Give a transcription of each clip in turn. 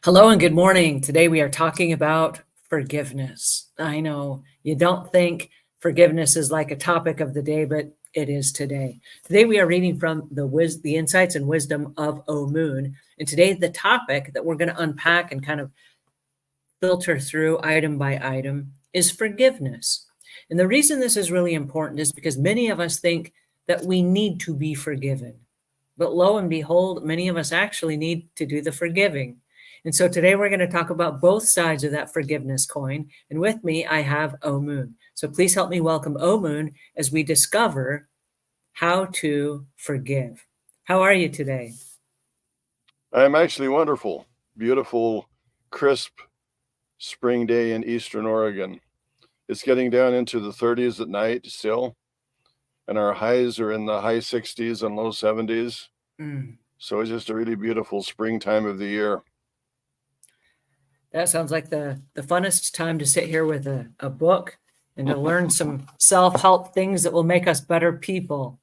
Hello and good morning. Today we are talking about forgiveness. I know you don't think forgiveness is like a topic of the day, but it is today. Today we are reading from the Insights and Wisdom of Omuugn. And today the topic that we're going to unpack and kind of filter through item by item is forgiveness. And the reason this is really important is because many of us think that we need to be forgiven. But lo and behold, many of us actually need to do the forgiving. And so today we're going to talk about both sides of that forgiveness coin. And with me, I have Omuugn. So please help me welcome Omuugn as we discover how to forgive. How are you today? I'm actually wonderful. Beautiful, crisp spring day in Eastern Oregon. It's getting down into the 30s at night still, and our highs are in the high 60s and low 70s. So it's just a really beautiful springtime of the year. That sounds like the funnest time to sit here with a book and to learn some self-help things that will make us better people.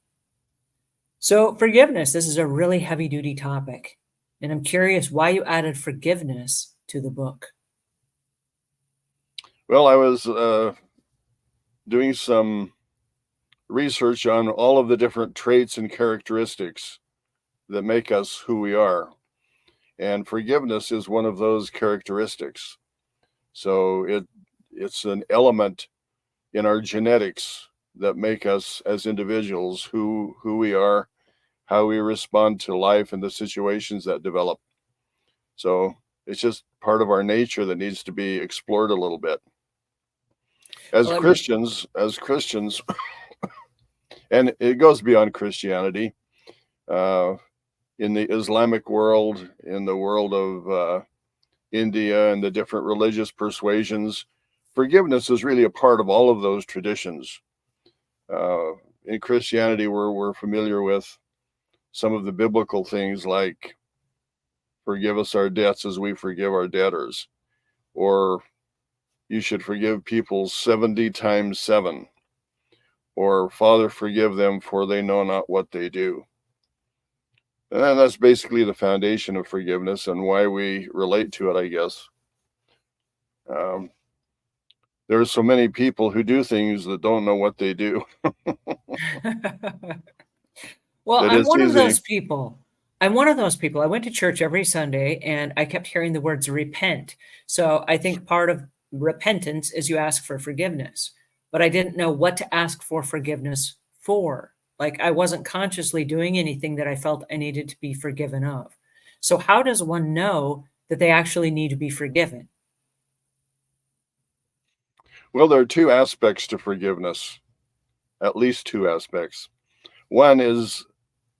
So forgiveness, this is a really heavy-duty topic. And I'm curious why you added forgiveness to the book. Well, I was doing some research on all of the different traits and characteristics that make us who we are. And forgiveness is one of those characteristics. So it's an element in our genetics that make us as individuals who we are, how we respond to life and the situations that develop. So it's just part of our nature that needs to be explored a little bit. As Christians, and it goes beyond Christianity, in the Islamic world, in the world of India and the different religious persuasions, forgiveness is really a part of all of those traditions. In Christianity, we're familiar with some of the biblical things like forgive us our debts as we forgive our debtors, or you should forgive people 70 times 7, or Father, forgive them for they know not what they do. And that's basically the foundation of forgiveness and why we relate to it, I guess. There are so many people who do things that don't know what they do. Well, I'm one of those people. I went to church every Sunday and I kept hearing the words repent. So I think part of repentance is you ask for forgiveness, but I didn't know what to ask for forgiveness for. Like I wasn't consciously doing anything that I felt I needed to be forgiven of. So how does one know that they actually need to be forgiven? Well, there are two aspects to forgiveness, at least two aspects. One is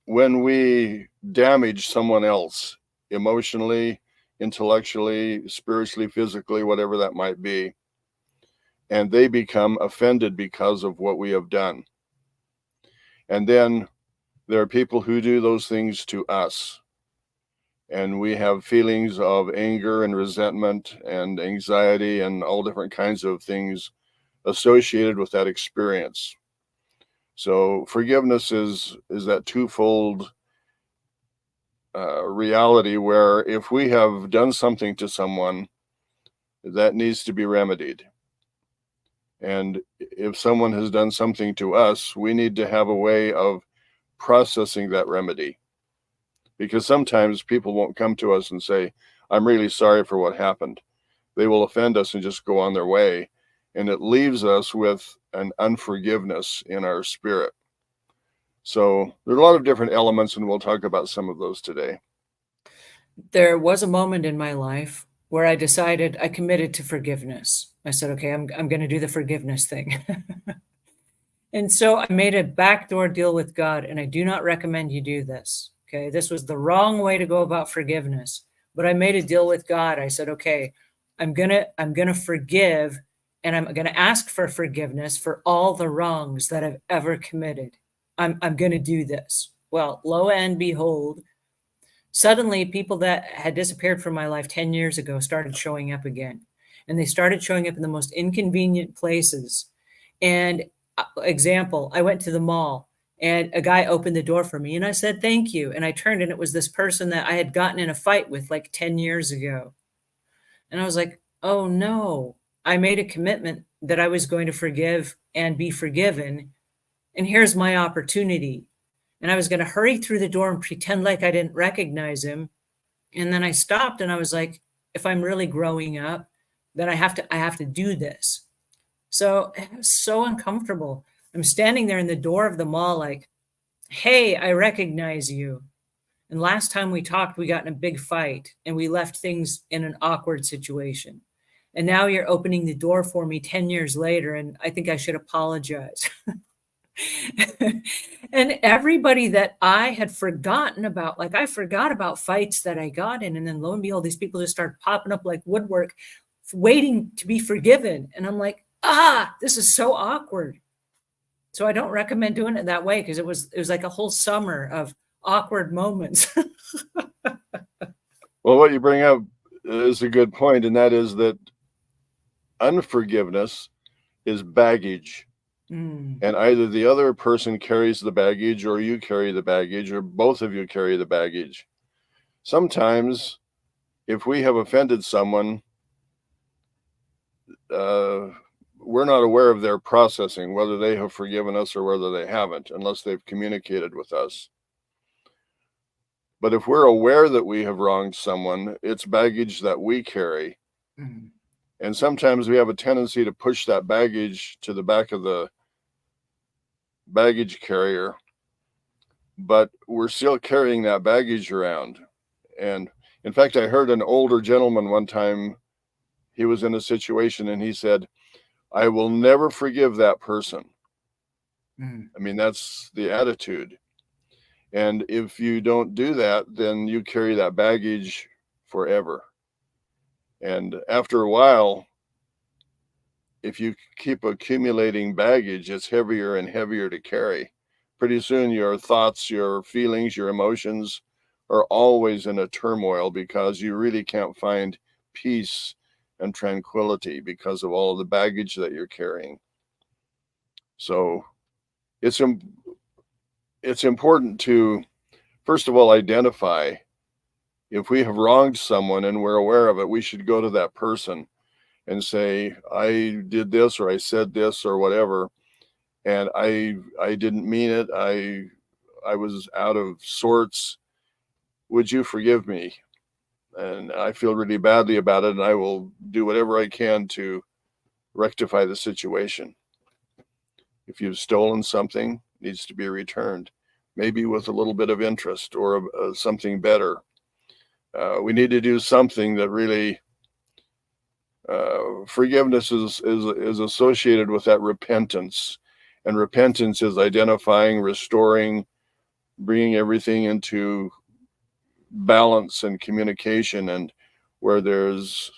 when we damage someone else emotionally, intellectually, spiritually, physically, whatever that might be, and they become offended because of what we have done. And then there are people who do those things to us. And we have feelings of anger and resentment and anxiety and all different kinds of things associated with that experience. So forgiveness is that twofold reality where if we have done something to someone, that needs to be remedied. And if someone has done something to us, we need to have a way of processing that remedy. Because sometimes people won't come to us and say, I'm really sorry for what happened. They will offend us and just go on their way. And it leaves us with an unforgiveness in our spirit. So there are a lot of different elements, and we'll talk about some of those today. There was a moment in my life where I decided I committed to forgiveness. I said, okay, I'm going to do the forgiveness thing. And so I made a backdoor deal with God, and I do not recommend you do this. Okay, this was the wrong way to go about forgiveness. But I made a deal with God. I said, okay, I'm gonna forgive, and I'm gonna ask for forgiveness for all the wrongs that I've ever committed. I'm gonna do this. Well, lo and behold, suddenly people that had disappeared from my life 10 years ago started showing up again. And they started showing up in the most inconvenient places. And example, I went to the mall and a guy opened the door for me and I said, thank you. And I turned and it was this person that I had gotten in a fight with like 10 years ago. And I was like, oh no, I made a commitment that I was going to forgive and be forgiven. And here's my opportunity. And I was going to hurry through the door and pretend like I didn't recognize him. And then I stopped and I was like, if I'm really growing up, then I have to do this. So it was so uncomfortable. I'm standing there in the door of the mall like, hey, I recognize you. And last time we talked, we got in a big fight and we left things in an awkward situation. And now you're opening the door for me 10 years later, and I think I should apologize. And everybody that I had forgotten about, like I forgot about fights that I got in. And then lo and behold, these people just start popping up like woodwork, waiting to be forgiven. And I'm like, this is so awkward. So I don't recommend doing it that way because it was like a whole summer of awkward moments. Well, what you bring up is a good point, and that is that unforgiveness is baggage. Mm. And either the other person carries the baggage, or you carry the baggage, or both of you carry the baggage. Sometimes, if we have offended someone, we're not aware of their processing, whether they have forgiven us or whether they haven't, unless they've communicated with us. But if we're aware that we have wronged someone, it's baggage that we carry. Mm. And sometimes we have a tendency to push that baggage to the back of the baggage carrier, but we're still carrying that baggage around. And in fact, I heard an older gentleman one time, he was in a situation and he said, I will never forgive that person. Mm. I mean, that's the attitude. And if you don't do that, then you carry that baggage forever. And after a while, if you keep accumulating baggage, it's heavier and heavier to carry. Pretty soon, your thoughts, your feelings, your emotions are always in a turmoil because you really can't find peace and tranquility because of all of the baggage that you're carrying. So it's important to, first of all, identify if we have wronged someone and we're aware of it. We should go to that person and say, I did this, or I said this, or whatever, and I didn't mean it. I was out of sorts. Would you forgive me? And I feel really badly about it, and I will do whatever I can to rectify the situation. If you've stolen something, it needs to be returned, maybe with a little bit of interest or something better. We need to do something that really, forgiveness is associated with that repentance. And repentance is identifying, restoring, bringing everything into balance and communication, and where there's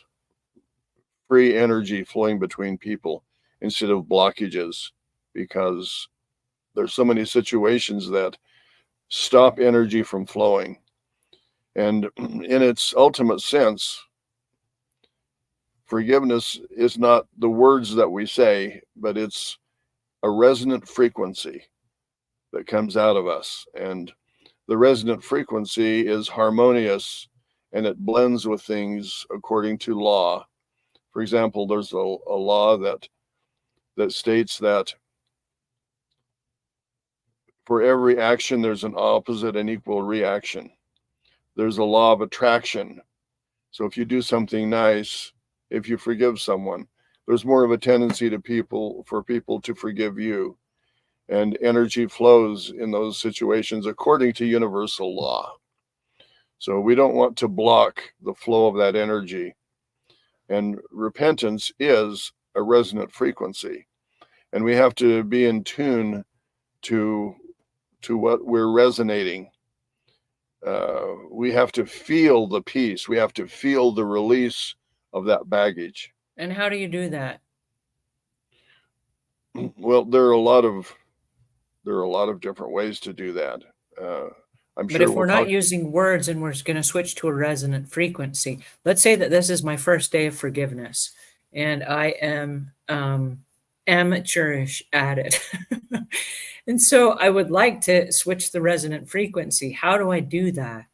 free energy flowing between people instead of blockages, because there's so many situations that stop energy from flowing. And in its ultimate sense, forgiveness is not the words that we say, but it's a resonant frequency that comes out of us. And the resonant frequency is harmonious and it blends with things according to law. For example, there's a law that states that for every action, there's an opposite and equal reaction. There's a law of attraction. So if you do something nice, if you forgive someone, there's more of a tendency for people to forgive you. And energy flows in those situations according to universal law. So we don't want to block the flow of that energy. And repentance is a resonant frequency. And we have to be in tune to what we're resonating. We have to feel the peace. We have to feel the release of that baggage. And how do you do that? Well, there are a lot of different ways to do that. I'm But sure if we're not using words and we're going to switch to a resonant frequency, let's say that this is my first day of forgiveness and I am amateurish at it. And so I would like to switch the resonant frequency. How do I do that?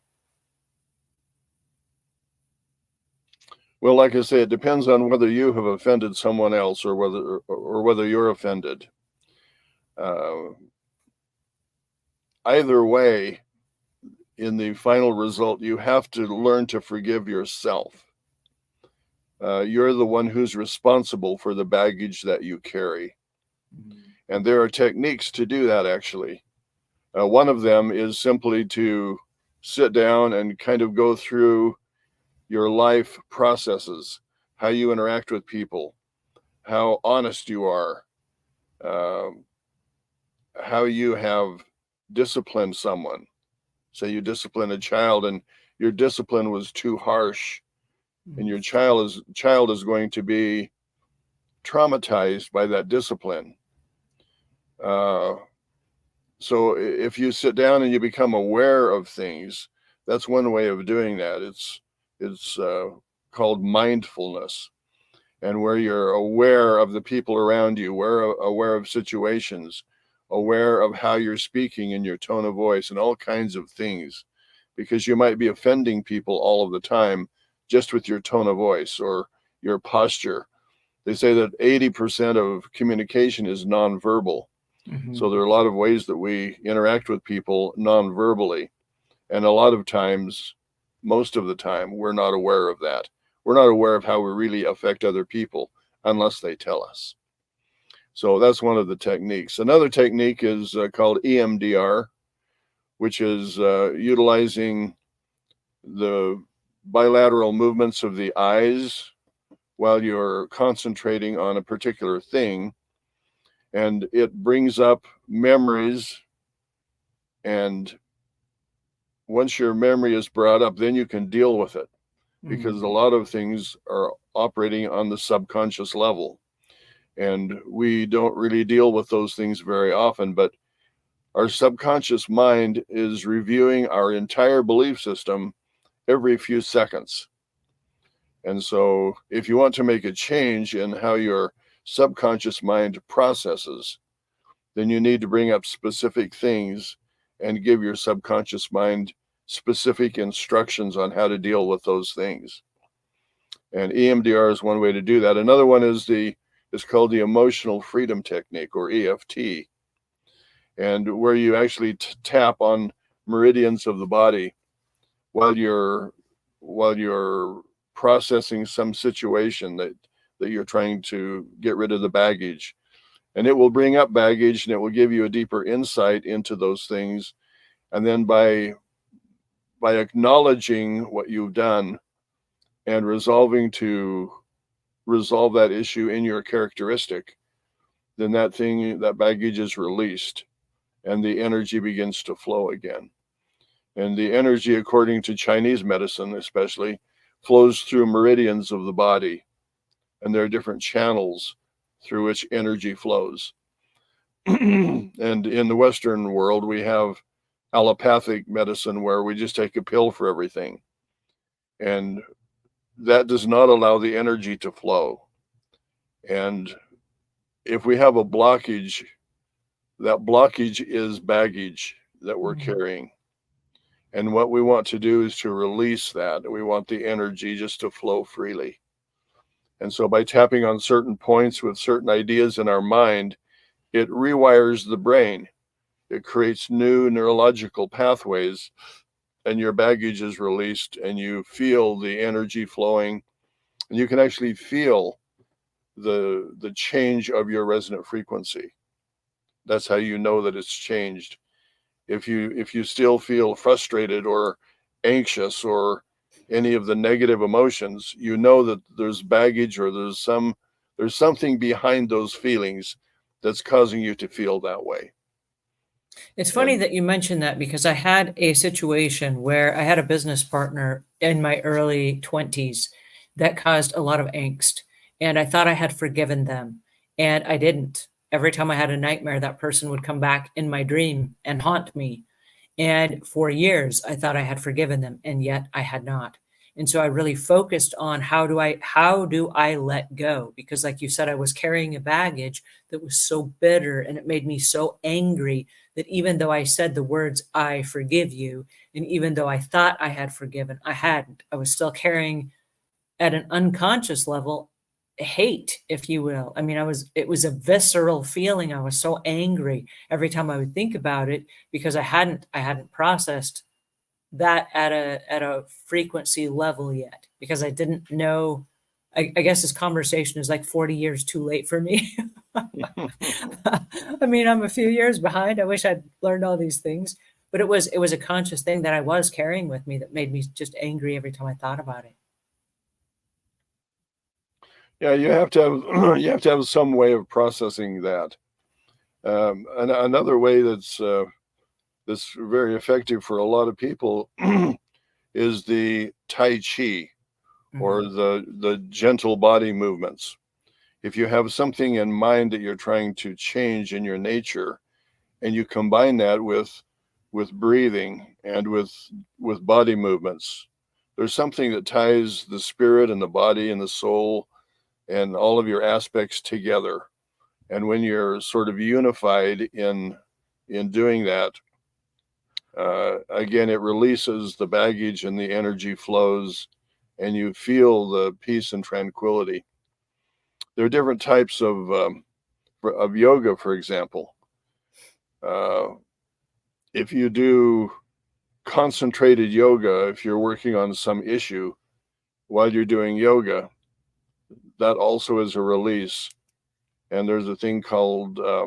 Well, like I say, it depends on whether you have offended someone else or whether you're offended. Either way, in the final result, you have to learn to forgive yourself. You're the one who's responsible for the baggage that you carry. And there are techniques to do that, actually. One of them is simply to sit down and kind of go through your life processes, how you interact with people, how honest you are, how you have disciplined someone. Say you discipline a child and your discipline was too harsh, and your child is going to be traumatized by that discipline. So if you sit down and you become aware of things, that's one way of doing that. It's called mindfulness, and where you're aware of the people around you, aware of situations, aware of how you're speaking and your tone of voice and all kinds of things, because you might be offending people all of the time just with your tone of voice or your posture. They say that 80% of communication is nonverbal. So there are a lot of ways that we interact with people non-verbally. And a lot of times, most of the time, we're not aware of that. We're not aware of how we really affect other people unless they tell us. So that's one of the techniques. Another technique is called EMDR, which is utilizing the bilateral movements of the eyes while you're concentrating on a particular thing. And it brings up memories, and once your memory is brought up, then you can deal with it, because a lot of things are operating on the subconscious level, and we don't really deal with those things very often. But our subconscious mind is reviewing our entire belief system every few seconds. And so if you want to make a change in how your subconscious mind processes, then you need to bring up specific things and give your subconscious mind specific instructions on how to deal with those things. And EMDR is one way to do that. Another one is called the emotional freedom technique, or EFT, and where you actually tap on meridians of the body while you're processing some situation that you're trying to get rid of the baggage. And it will bring up baggage, and it will give you a deeper insight into those things. And then by acknowledging what you've done and resolving to resolve that issue in your characteristic, then that baggage is released and the energy begins to flow again. And the energy, according to Chinese medicine especially, flows through meridians of the body. And there are different channels through which energy flows. And in the Western world, we have allopathic medicine where we just take a pill for everything. And that does not allow the energy to flow. And if we have a blockage, that blockage is baggage that we're carrying. And what we want to do is to release that. We want the energy just to flow freely. And so by tapping on certain points with certain ideas in our mind, it rewires the brain. It creates new neurological pathways, and your baggage is released, and you feel the energy flowing, and you can actually feel the change of your resonant frequency. That's how you know that it's changed. If you still feel frustrated or anxious or any of the negative emotions, you know that there's baggage, or there's something behind those feelings that's causing you to feel that way. It's funny that you mentioned that, because I had a situation where I had a business partner in my early 20s that caused a lot of angst, and I thought I had forgiven them, and I didn't. Every time I had a nightmare, that person would come back in my dream and haunt me. And for years, I thought I had forgiven them, and yet I had not. And so I really focused on how do I let go? Because like you said, I was carrying a baggage that was so bitter, and it made me so angry that even though I said the words, "I forgive you," and even though I thought I had forgiven, I hadn't. I was still carrying at an unconscious level, hate, if you will. I mean, it was a visceral feeling. I was so angry every time I would think about it because I hadn't processed that at a frequency level yet because I didn't know. I guess this conversation is like 40 years too late for me. I mean, I'm a few years behind. I wish I'd learned all these things, but it was a conscious thing that I was carrying with me that made me just angry every time I thought about it. Yeah, you have to have you have to have some way of processing that. Another way that's very effective for a lot of people is the Tai Chi, or Mhm. the gentle body movements. If you have something in mind that you're trying to change in your nature, and you combine that with breathing and with body movements, there's something that ties the spirit and the body and the soul and all of your aspects together. And when you're sort of unified in doing that, again, it releases the baggage and the energy flows, and you feel the peace and tranquility. There are different types of yoga, for example. Uh, if you do concentrated yoga, if you're working on some issue while you're doing yoga, that also is a release. And there's a thing called uh,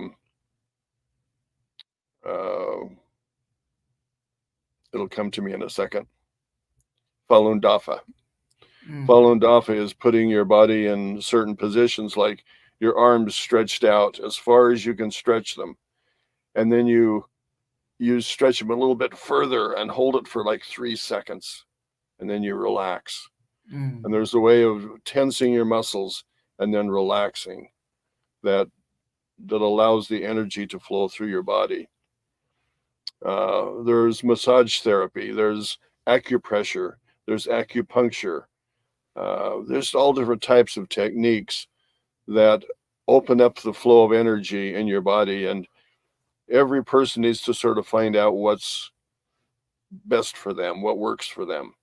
it'll come to me in a second. Falun Dafa. Mm. Falun Dafa is putting your body in certain positions, like your arms stretched out as far as you can stretch them, and then you stretch them a little bit further and hold it for like 3 seconds, and then you relax. Mm. And there's a way of tensing your muscles and then relaxing that allows the energy to flow through your body. There's massage therapy, there's acupressure, there's acupuncture. There's all different types of techniques that open up the flow of energy in your body, and every person needs to sort of find out what's best for them, what works for them.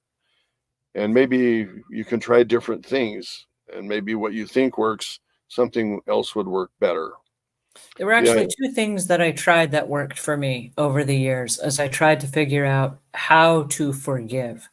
And maybe you can try different things, and maybe what you think works, something else would work better. There were Yeah. actually 2 things that I tried that worked for me over the years as I tried to figure out how to forgive.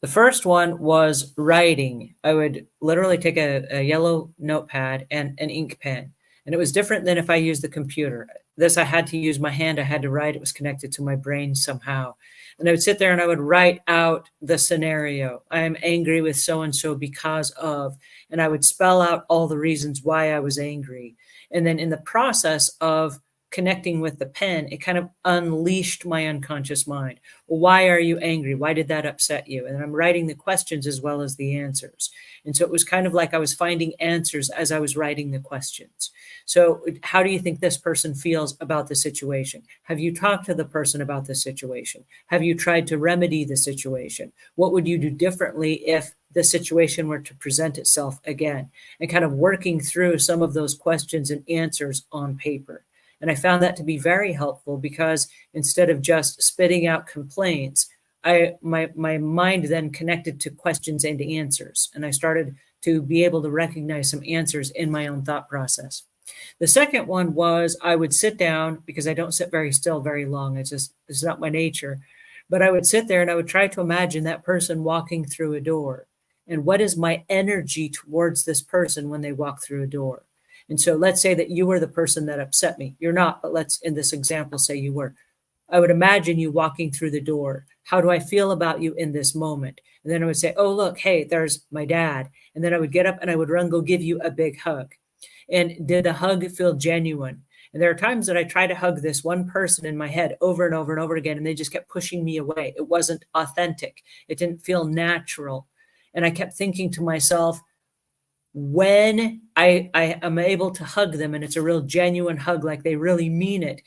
The first one was writing. I would literally take a yellow notepad and an ink pen, and it was different than if I used the computer. This, I had to use my hand, I had to write, it was connected to my brain somehow. And I would sit there and I would write out the scenario. I am angry with so and so because of, and I would spell out all the reasons why I was angry. And then in the process of connecting with the pen, it kind of unleashed my unconscious mind. Well, why are you angry? Why did that upset you? And I'm writing the questions as well as the answers. And so it was kind of like I was finding answers as I was writing the questions. So, how do you think this person feels about the situation? Have you talked to the person about the situation? Have you tried to remedy the situation? What would you do differently if the situation were to present itself again? And kind of working through some of those questions and answers on paper. And I found that to be very helpful because instead of just spitting out complaints, my mind then connected to questions and answers. And I started to be able to recognize some answers in my own thought process. The second one was I would sit down because I don't sit very still very long. It's not my nature. But I would sit there and I would try to imagine that person walking through a door. And what is my energy towards this person when they walk through a door? And so let's say that you were the person that upset me. You're not, but let's, in this example, say you were. I would imagine you walking through the door. How do I feel about you in this moment? And then I would say, oh, look, hey, there's my dad. And then I would get up and I would run, go give you a big hug. And did the hug feel genuine? And there are times that I try to hug this one person in my head over and over and over again, and they just kept pushing me away. It wasn't authentic. It didn't feel natural. And I kept thinking to myself, when I am able to hug them and it's a real genuine hug, like they really mean it,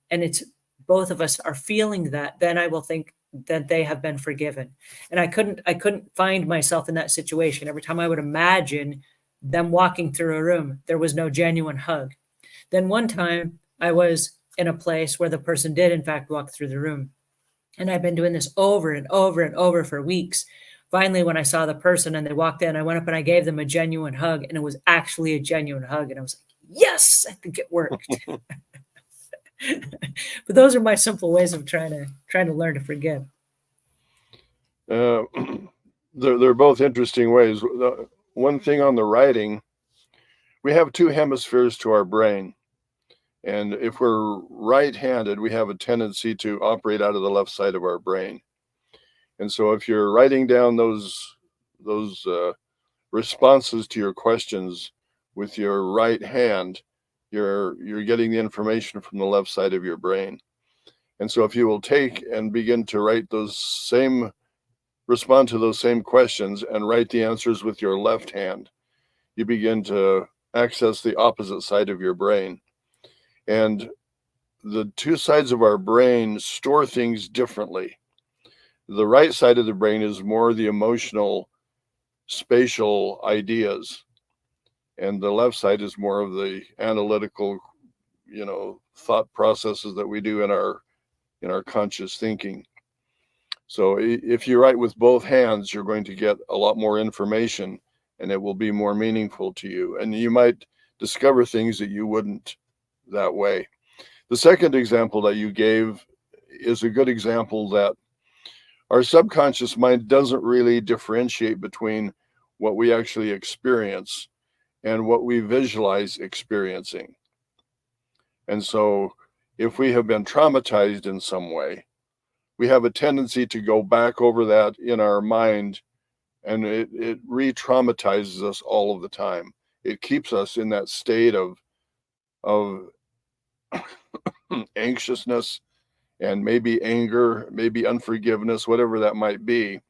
and it's both of us are feeling that, then I will think that they have been forgiven. And I couldn't find myself in that situation. Every time I would imagine them walking through a room, there was no genuine hug. Then one time I was in a place where the person did in fact walk through the room. And I've been doing this over and over and over for weeks. finally, when I saw the person and they walked in, I went up and I gave them a genuine hug, and it was actually a genuine hug. And I was like, yes, I think it worked. But those are my simple ways of trying to learn to forgive. They're both interesting ways. One thing on the writing, we have two hemispheres to our brain. And if we're right-handed, we have a tendency to operate out of the left side of our brain. And so if you're writing down those responses to your questions with your right hand, you're getting the information from the left side of your brain. And so if you will take and begin to respond to those same questions and write the answers with your left hand, you begin to access the opposite side of your brain. And the two sides of our brain store things differently. The right side of the brain is more the emotional, spatial ideas, and the left side is more of the analytical, thought processes that we do in our conscious thinking. So if you write with both hands, you're going to get a lot more information, and it will be more meaningful to you, and you might discover things that you wouldn't that way. The second example that you gave is a good example that our subconscious mind doesn't really differentiate between what we actually experience and what we visualize experiencing. And so if we have been traumatized in some way, we have a tendency to go back over that in our mind, and it re-traumatizes us all of the time. It keeps us in that state of anxiousness and maybe anger, maybe unforgiveness, whatever that might be.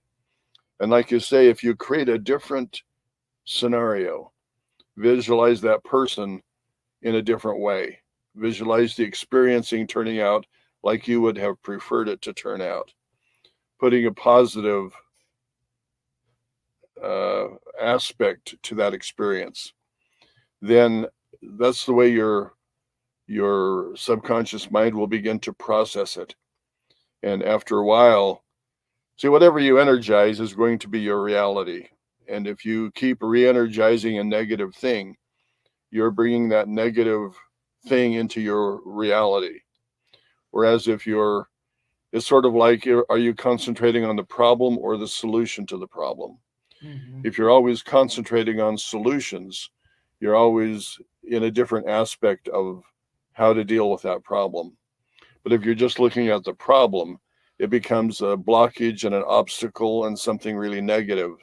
And like you say, if you create a different scenario, visualize that person in a different way, visualize the experiencing turning out like you would have preferred it to turn out, putting a positive aspect to that experience, then that's the way your subconscious mind will begin to process it. And after a while, see, whatever you energize is going to be your reality. And if you keep re-energizing a negative thing, you're bringing that negative thing into your reality. Whereas if it's sort of like, are you concentrating on the problem or the solution to the problem? Mm-hmm. If you're always concentrating on solutions, you're always in a different aspect of how to deal with that problem. But if you're just looking at the problem, it becomes a blockage and an obstacle and something really negative.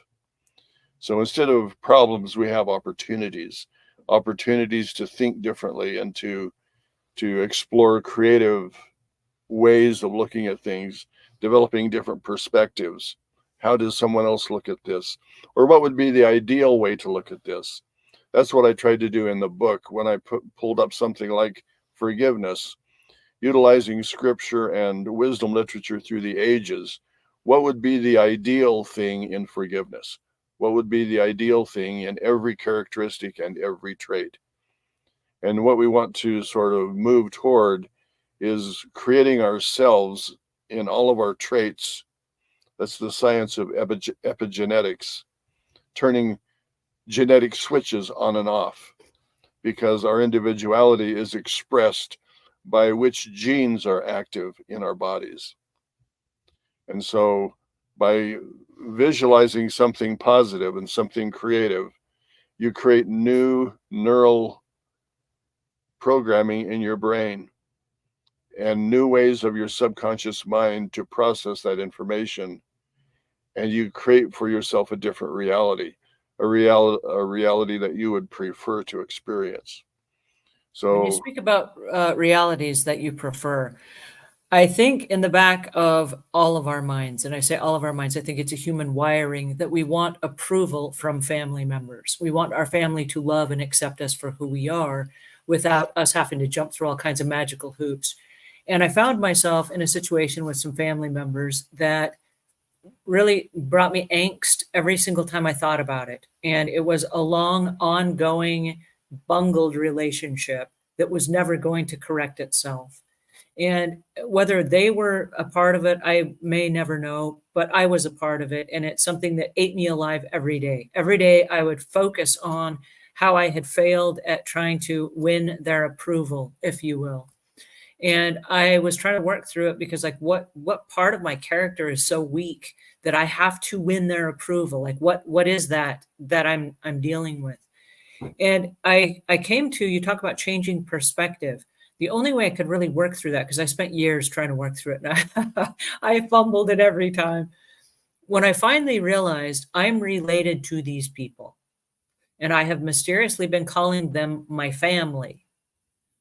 So instead of problems, we have opportunities to think differently and to explore creative ways of looking at things, developing different perspectives. How does someone else look at this? Or what would be the ideal way to look at this? That's what I tried to do in the book when I pulled up something like forgiveness, utilizing scripture and wisdom literature through the ages. What would be the ideal thing in forgiveness? What would be the ideal thing in every characteristic and every trait? And what we want to sort of move toward is creating ourselves in all of our traits. That's the science of epigenetics, turning genetic switches on and off, because our individuality is expressed by which genes are active in our bodies. And so by visualizing something positive and something creative, you create new neural programming in your brain and new ways of your subconscious mind to process that information. And you create for yourself a different reality, a reality that you would prefer to experience. So when you speak about realities that you prefer, I think in the back of all of our minds, and I say all of our minds, I think it's a human wiring that we want approval from family members. We want our family to love and accept us for who we are without us having to jump through all kinds of magical hoops. And I found myself in a situation with some family members that really brought me angst every single time I thought about it. And it was a long, ongoing, bungled relationship that was never going to correct itself. And whether they were a part of it, I may never know, but I was a part of it. And it's something that ate me alive every day. Every day I would focus on how I had failed at trying to win their approval, if you will. And I was trying to work through it because like what part of my character is so weak that I have to win their approval? Like what is that I'm dealing with? And I came to, you talk about changing perspective. The only way I could really work through that, because I spent years trying to work through it, and I fumbled it every time. When I finally realized I'm related to these people, and I have mysteriously been calling them my family,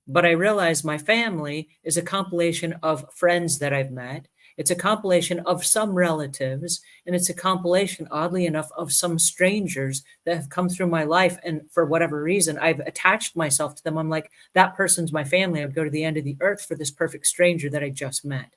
but I realized my family is a compilation of friends that I've met. It's a compilation of some relatives, and it's a compilation, oddly enough, of some strangers that have come through my life. And for whatever reason, I've attached myself to them. I'm like, that person's my family. I'd go to the end of the earth for this perfect stranger that I just met.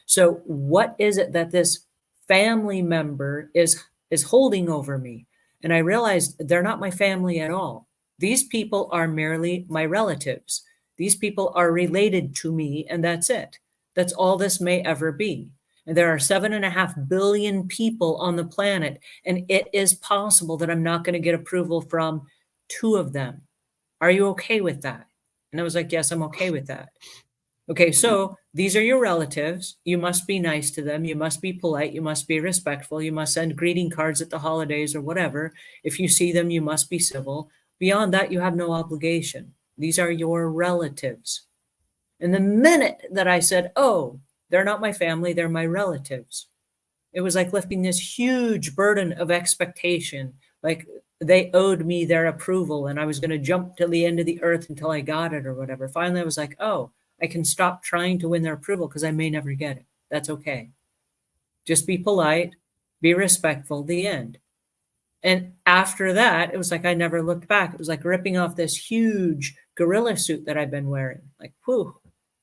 So, what is it that this family member is holding over me? And I realized they're not my family at all. These people are merely my relatives. These people are related to me, and that's it. That's all this may ever be. And there are 7.5 billion people on the planet, and it is possible that I'm not going to get approval from two of them. Are you okay with that? And I was like, yes, I'm okay with that. Okay, so these are your relatives. You must be nice to them. You must be polite. You must be respectful. You must send greeting cards at the holidays or whatever. If you see them, you must be civil. Beyond that, you have no obligation. These are your relatives. And the minute that I said, oh, they're not my family, they're my relatives, it was like lifting this huge burden of expectation. Like they owed me their approval and I was going to jump to the end of the earth until I got it or whatever. Finally, I was like, oh, I can stop trying to win their approval because I may never get it. That's okay. Just be polite, be respectful, the end. And after that, it was like I never looked back. It was like ripping off this huge gorilla suit that I've been wearing. Like, whew,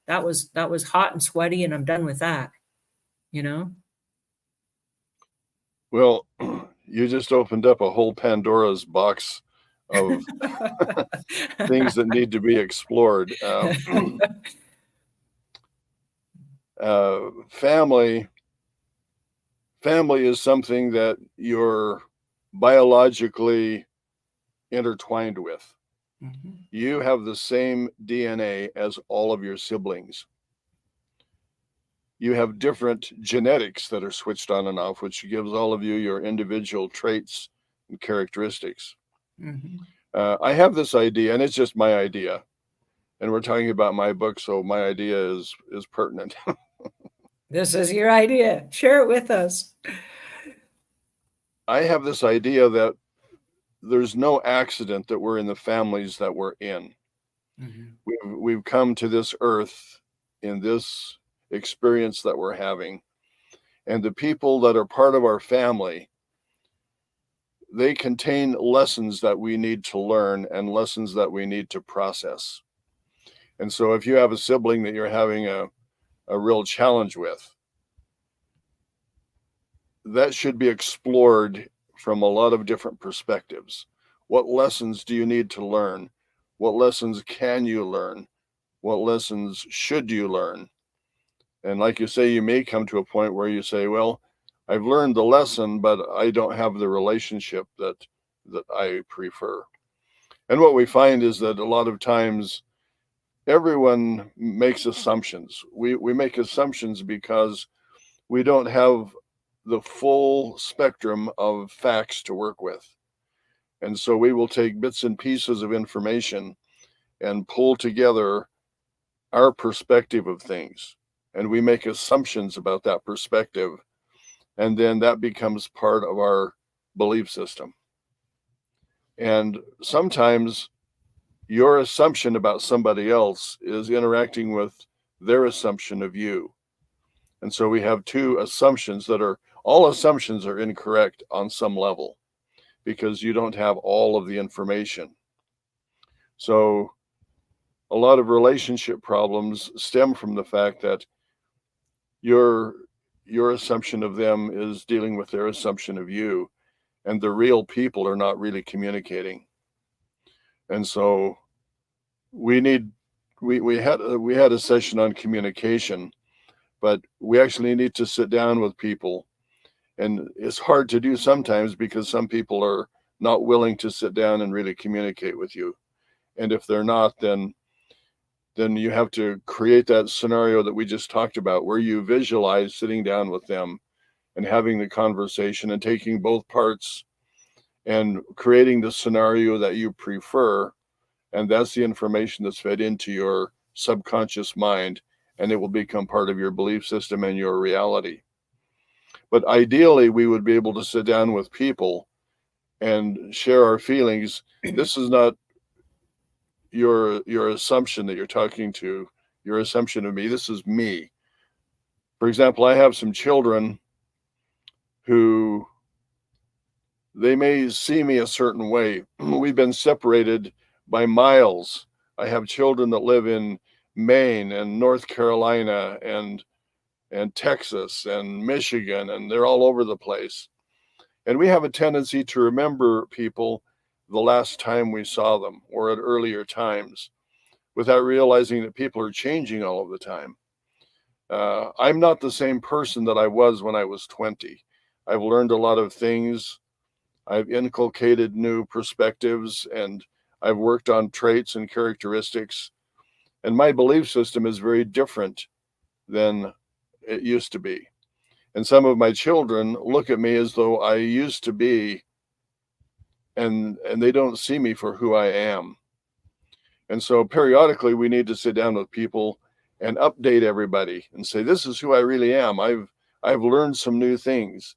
that was hot and sweaty, and I'm done with that, you know? Well, you just opened up a whole Pandora's box of things that need to be explored. Family is something that you're biologically intertwined with. Mhm. You have the same DNA as all of your siblings. You have different genetics that are switched on and off, which gives all of you your individual traits and characteristics. Mhm. I have this idea, and it's just my idea, and we're talking about my book, so my idea is pertinent. This is your idea. Share it with us. I have this idea that there's no accident that we're in the families that we're in. Mhm. We've come to this earth in this experience that we're having, and the people that are part of our family, they contain lessons that we need to learn and lessons that we need to process. And so if you have a sibling that you're having a real challenge with, that should be explored from a lot of different perspectives. What lessons do you need to learn? What lessons can you learn? What lessons should you learn? And like you say, you may come to a point where you say, well, I've learned the lesson, but I don't have the relationship that I prefer. And what we find is that a lot of times everyone makes assumptions. We make assumptions because we don't have the full spectrum of facts to work with. And so we will take bits and pieces of information and pull together our perspective of things. And we make assumptions about that perspective. And then that becomes part of our belief system. And sometimes your assumption about somebody else is interacting with their assumption of you. And so we have two assumptions that are all assumptions are incorrect on some level because you don't have all of the information. So a lot of relationship problems stem from the fact that your assumption of them is dealing with their assumption of you, and the real people are not really communicating. And so we need we had a session on communication, but we actually need to sit down with people, and it's hard to do sometimes because some people are not willing to sit down and really communicate with you. And if they're not, then you have to create that scenario that we just talked about, where you visualize sitting down with them and having the conversation and taking both parts and creating the scenario that you prefer. And that's the information that's fed into your subconscious mind, and it will become part of your belief system and your reality. But ideally, we would be able to sit down with people and share our feelings. This is not your assumption that you're talking to, your assumption of me. This is me. For example, I have some children who, they may see me a certain way. We've been separated by miles. I have children that live in Maine and North Carolina and Texas and Michigan, and they're all over the place. And we have a tendency to remember people the last time we saw them or at earlier times, without realizing that people are changing all of the time. I'm not the same person that I was when I was 20. I've learned a lot of things. I've inculcated new perspectives, and I've worked on traits and characteristics. And my belief system is very different than it used to be. And some of my children look at me as though I used to be, and they don't see me for who I am. And so periodically we need to sit down with people and update everybody and say, this is who I really am. I've learned some new things.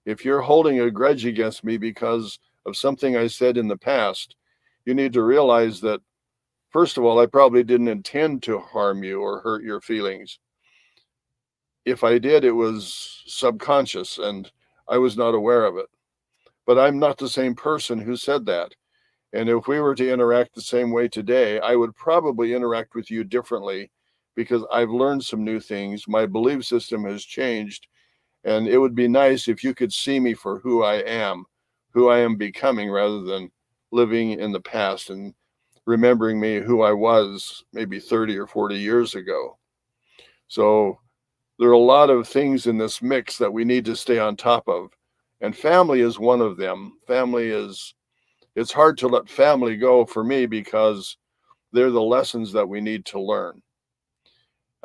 If you're holding a grudge against me because of something I said in the past, you need to realize that, first of all, I probably didn't intend to harm you or hurt your feelings. If I did, it was subconscious and I was not aware of it. But I'm not the same person who said that. And if we were to interact the same way today, I would probably interact with you differently because I've learned some new things. My belief system has changed. And it would be nice if you could see me for who I am becoming, rather than living in the past and remembering me who I was maybe 30 or 40 years ago. So there are a lot of things in this mix that we need to stay on top of. And family is one of them. It's hard to let family go for me because they're the lessons that we need to learn.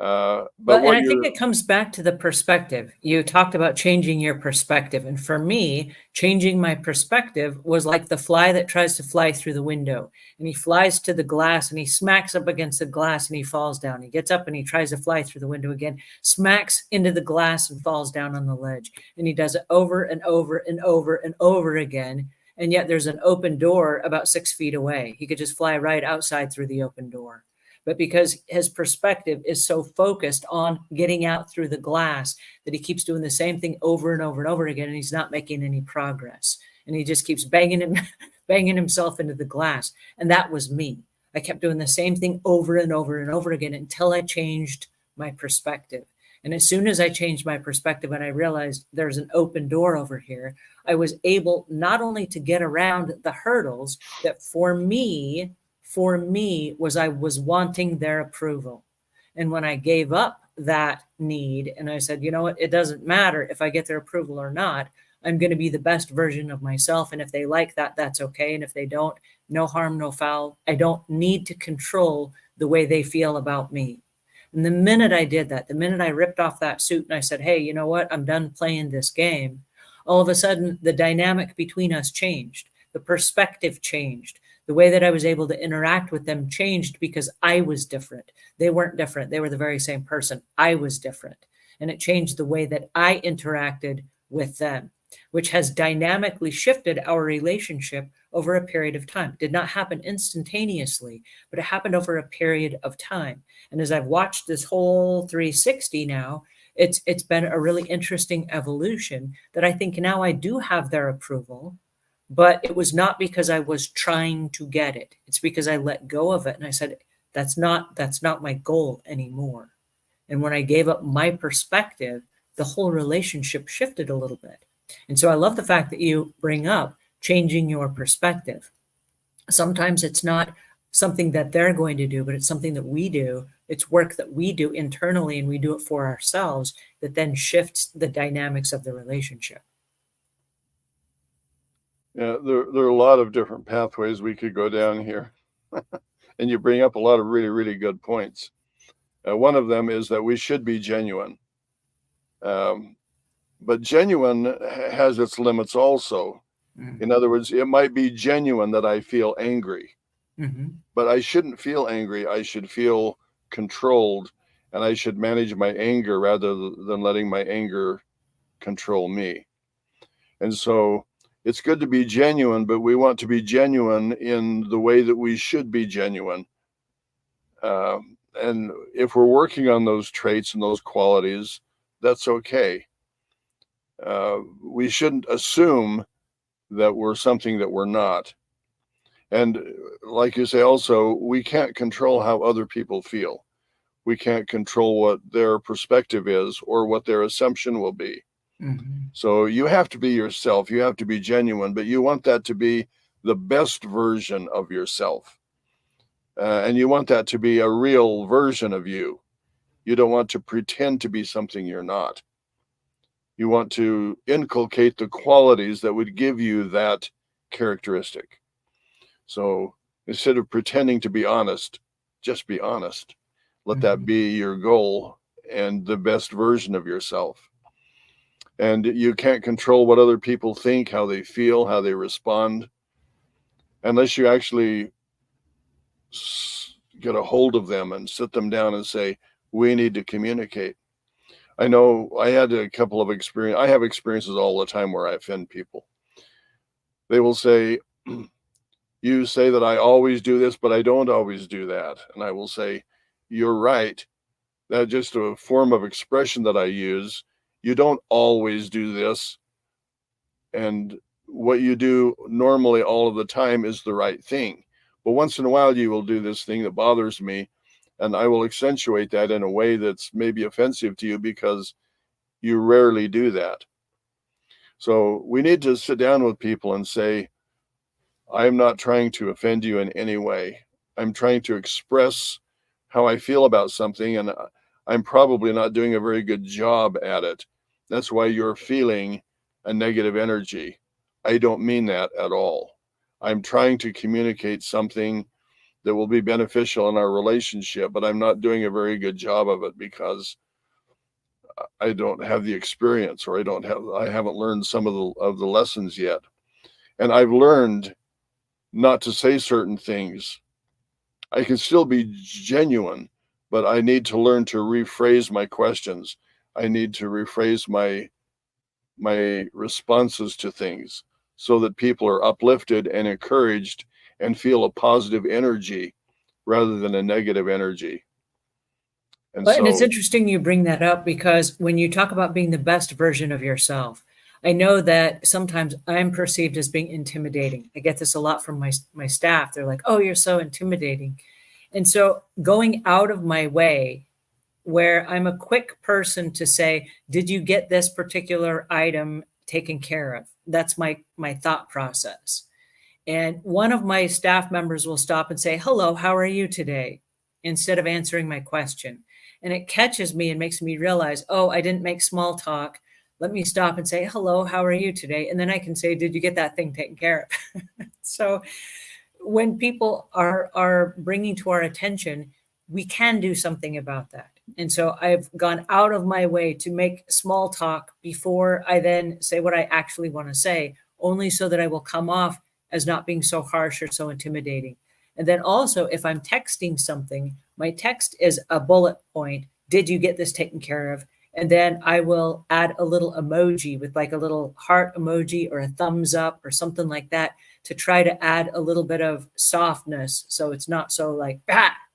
And I think it comes back to the perspective. You talked about changing your perspective. And for me, changing my perspective was like the fly that tries to fly through the window. And he flies to the glass and he smacks up against the glass and he falls down. He gets up and he tries to fly through the window again, smacks into the glass and falls down on the ledge. And he does it over and over and over and over again. And yet there's an open door about 6 feet away. He could just fly right outside through the open door. But because his perspective is so focused on getting out through the glass that he keeps doing the same thing over and over and over again, and he's not making any progress. And he just keeps banging himself into the glass. And that was me. I kept doing the same thing over and over and over again until I changed my perspective. And as soon as I changed my perspective and I realized there's an open door over here, I was able not only to get around the hurdles that for me was I was wanting their approval. And when I gave up that need and I said, you know what, it doesn't matter if I get their approval or not, I'm going to be the best version of myself. And if they like that, that's okay. And if they don't, no harm, no foul. I don't need to control the way they feel about me. And the minute I did that, the minute I ripped off that suit and I said, hey, you know what, I'm done playing this game, all of a sudden the dynamic between us changed. The perspective changed. The way that I was able to interact with them changed because I was different. They weren't different. They were the very same person. I was different. And it changed the way that I interacted with them, which has dynamically shifted our relationship over a period of time. It did not happen instantaneously, but it happened over a period of time. And as I've watched this whole 360 now, it's been a really interesting evolution that I think now I do have their approval. But it was not because I was trying to get it. It's because I let go of it. And I said, that's not my goal anymore. And when I gave up my perspective, the whole relationship shifted a little bit. And so I love the fact that you bring up changing your perspective. Sometimes it's not something that they're going to do, but it's something that we do. It's work that we do internally, and we do it for ourselves, that then shifts the dynamics of the relationship. Yeah, there are a lot of different pathways we could go down here. And you bring up a lot of really, really good points. One of them is that we should be genuine. But genuine has its limits also. Mm-hmm. In other words, it might be genuine that I feel angry, Mm-hmm. but I shouldn't feel angry. I should feel controlled, and I should manage my anger rather than letting my anger control me. And so it's good to be genuine, but we want to be genuine in the way that we should be genuine. And if we're working on those traits and those qualities, that's okay. We shouldn't assume that we're something that we're not. And like you say, also, we can't control how other people feel. We can't control what their perspective is or what their assumption will be. Mm-hmm. So you have to be yourself. You have to be genuine, but you want that to be the best version of yourself. And you want that to be a real version of you. You don't want to pretend to be something you're not. You want to inculcate the qualities that would give you that characteristic. So instead of pretending to be honest, just be honest. Let that be your goal and the best version of yourself. And you can't control what other people think, how they feel, how they respond, unless you actually get a hold of them and sit them down and say, we need to communicate. I know I had a couple of experiences. I have experiences all the time where I offend people. They will say, you say that I always do this, but I don't always do that. And I will say, you're right. That's just a form of expression that I use. You don't always do this. And what you do normally all of the time is the right thing. But once in a while, you will do this thing that bothers me. And I will accentuate that in a way that's maybe offensive to you because you rarely do that. So we need to sit down with people and say, I'm not trying to offend you in any way. I'm trying to express how I feel about something, and I'm probably not doing a very good job at it. That's why you're feeling a negative energy. I don't mean that at all. I'm trying to communicate something that will be beneficial in our relationship, but I'm not doing a very good job of it because I don't have the experience, or I haven't learned some of the lessons yet. And I've learned not to say certain things. I can still be genuine, but I need to learn to rephrase my questions. I need to rephrase my responses to things so that people are uplifted and encouraged and feel a positive energy rather than a negative energy. And And it's so, interesting you bring that up, because when you talk about being the best version of yourself, I know that sometimes I'm perceived as being intimidating. I get this a lot from my staff. They're like, "Oh, you're so intimidating." And so going out of my way, where I'm a quick person to say, "Did you get this particular item taken care of?" That's my thought process. And one of my staff members will stop and say, "Hello, how are you today?" instead of answering my question. And it catches me and makes me realize, oh, I didn't make small talk. Let me stop and say, "Hello, how are you today?" And then I can say, "Did you get that thing taken care of?" So when people are bringing to our attention, we can do something about that. And so I've gone out of my way to make small talk before I then say what I actually want to say, only so that I will come off as not being so harsh or so intimidating. And then also, if I'm texting something, my text is a bullet point. Did you get this taken care of? And then I will add a little emoji with like a little heart emoji or a thumbs up or something like that, to try to add a little bit of softness, so it's not so like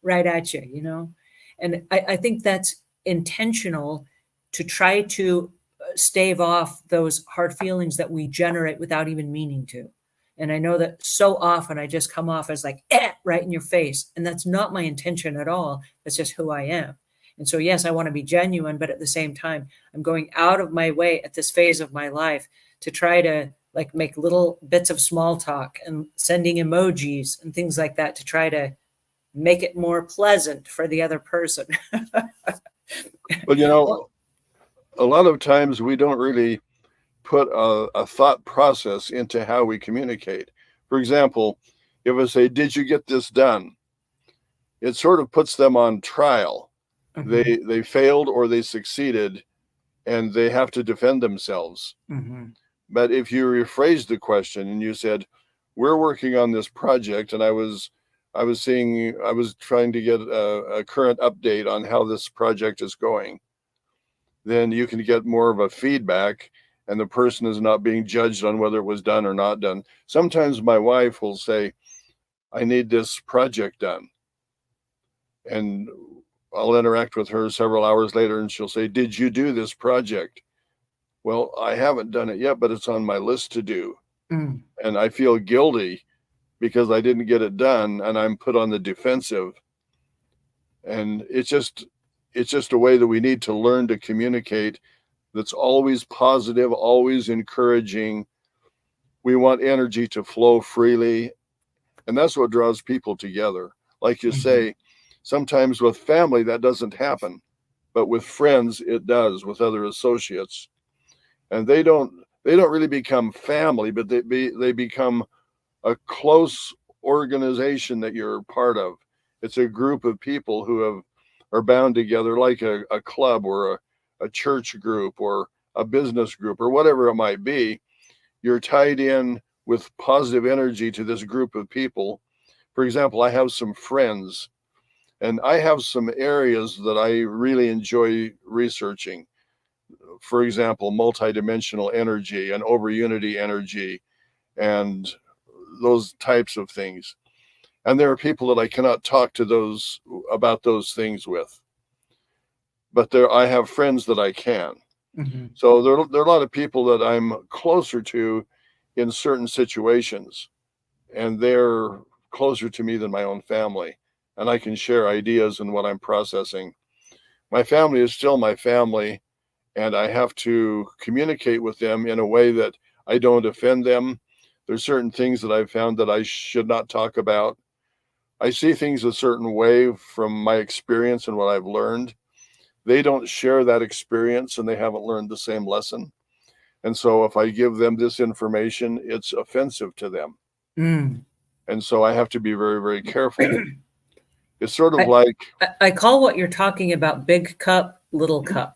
right at you. And I think that's intentional, to try to stave off those hard feelings that we generate without even meaning to. And I know that so often I just come off as like, right in your face. And that's not my intention at all. That's just who I am. And so, yes, I want to be genuine, but at the same time, I'm going out of my way at this phase of my life to try to like make little bits of small talk and sending emojis and things like that to try to make it more pleasant for the other person. But a lot of times we don't really put a thought process into how we communicate. For example, if I say, "Did you get this done?" It sort of puts them on trial. Mhm. They failed or they succeeded, and they have to defend themselves. Mhm. But if you rephrase the question and you said, "We're working on this project, and I was trying to get a current update on how this project is going," then you can get more of a feedback, and the person is not being judged on whether it was done or not done. Sometimes my wife will say, "I need this project done." And I'll interact with her several hours later and she'll say, "Did you do this project?" Well, I haven't done it yet, but it's on my list to do. Mm. And I feel guilty because I didn't get it done and I'm put on the defensive. And it's just a way that we need to learn to communicate that's always positive, always encouraging. We want energy to flow freely, and that's what draws people together. Like you Mhm. say, sometimes with family that doesn't happen, but with friends it does, with other associates. And they don't really become family, but they become a close organization that you're part of. It's a group of people who are bound together like a club or a church group or a business group or whatever it might be. You're tied in with positive energy to this group of people. For example, I have some friends and I have some areas that I really enjoy researching. For example, multidimensional energy and over unity energy and those types of things. And there are people that I cannot talk to those about those things with, but there I have friends that I can. Mhm. So there are a lot of people that I'm closer to in certain situations, and they're closer to me than my own family, and I can share ideas and what I'm processing. My family is still my family, and I have to communicate with them in a way that I don't offend them. There's certain things that I've found that I should not talk about. I see things a certain way from my experience and what I've learned. They don't share that experience and they haven't learned the same lesson. And so if I give them this information, it's offensive to them. Mm. And so I have to be very, very careful. It's sort of I, like, I call what you're talking about big cup, little cup.